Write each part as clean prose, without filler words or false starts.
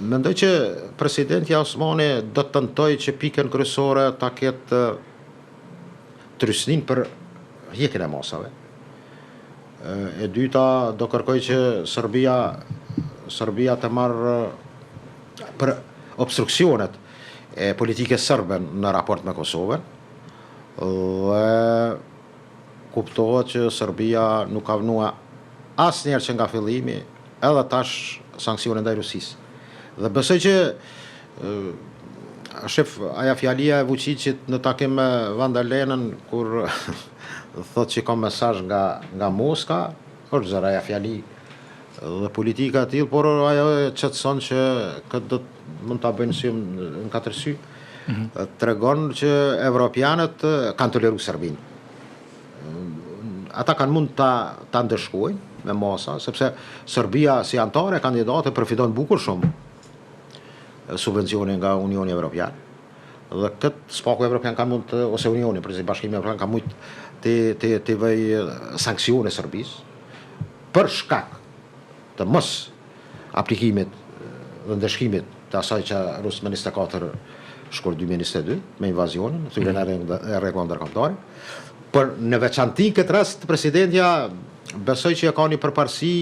Mendoj që presidenti Osmani do të tentoj që pikën kryesore ta ketë trysnin për hjekjen e masave. E dyta do kërkoj që Serbia të marrë për obstruksionet e politikës serbe në raport me Kosovën dhe kuptohet që Serbia nuk ka vënua asnjëherë që nga fillimi edhe tash sanksione ndaj Rusisë. Dhe besoj që shef aja fjalia e Vučićit në takim me Van der Leyenën kur thot që ka mesazh nga Moska, është zëra aja fjali dhe politika e tillë, por ajo qetëson që këtë mund ta bëjnë sy në katër sy. Tregon që evropianët kanë toleru Serbinë. Ata kanë mund ta ndëshkojnë me masa, sepse Serbia si antare kandidate përfiton bukur shumë subvencione nga Unioni Evropian. Dhe këtë spaku Evropian ka mund të, ose Unioni, për Bashkimi Evropian ka mund të vëj sanksione Serbisë për shkak të mos aplikimit dhe ndeshkimit të asaj që Rusë me 24 shkur 2022 me invazionin, thyrën e rregullave ndërkombëtare. Por në veçanti këtë rast presidentja besoj që ka një përparësi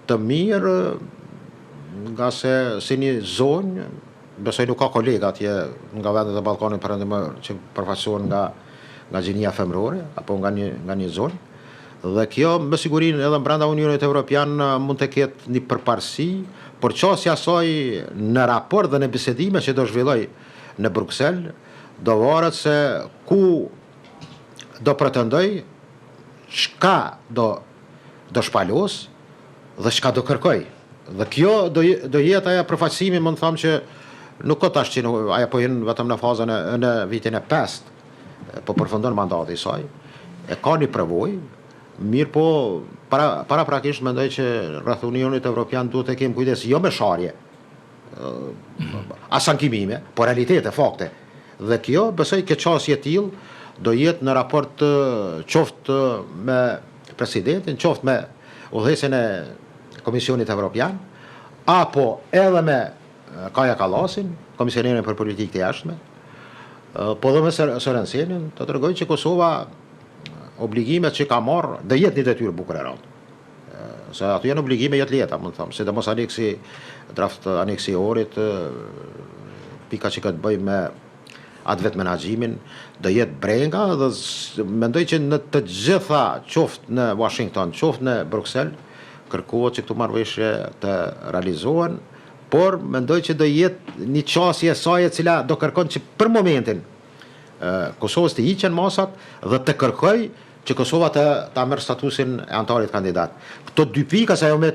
të mirë, nga se si një zonjë, besoj nuk ka kolega atje nga vendet e Ballkanit Perëndimor që përfaqësohen nga gjinia femërore apo nga një zonë. Dhe kjo me sigurinë edhe brenda Unionit Evropian mund të ketë një përparësi, por çështja e saj në raport dhe në bisedime që do zhvilloj në Bruksel, do varet se ku do pretendoj, çka do shpalos dhe çka do kërkoj. Dhe kjo do jetë aja përfaqësimi, mund të them që nuk ka tash që aja po jenë vetëm në fazën në vitin e 5, po përfundon mandati i saj. E ka një përvojë, mirë po para prakisht mendoj që rreth Unionit Evropian duhet të kemi kujdes jo me sharje, as ankimime, por realitete, fakte. Dhe kjo besoj që çështje e tillë do jetë në raport qoftë me presidentin, qoftë me udhëheqjen e Komisionit Evropian, apo edhe me Kaja Kallasin, Komisionerin për Politikë të Jashtme, po dhe me Sorensenin, të tregoj që Kosova obligimet që ka marrë dhe jetë një detyrë bukur e rëndë. Se aty janë obligime jetë lehta, mund të them, sidomos draft aneksi orit, pika që ka të bëjë me atë vetë menaxhimin, do jetë brenga dhe mendoj që në të gjitha, qoftë në Washington, qoftë në Bruksel, kërkohet që këtu marrëveshje të realizohen, por mendoj që do jetë një çështje e saj e cila do kërkon që për momentin Kosovës të hiqen masat dhe të kërkoj që Kosova ta merr statusin e antarit kandidat. Këto dy pika sa jo me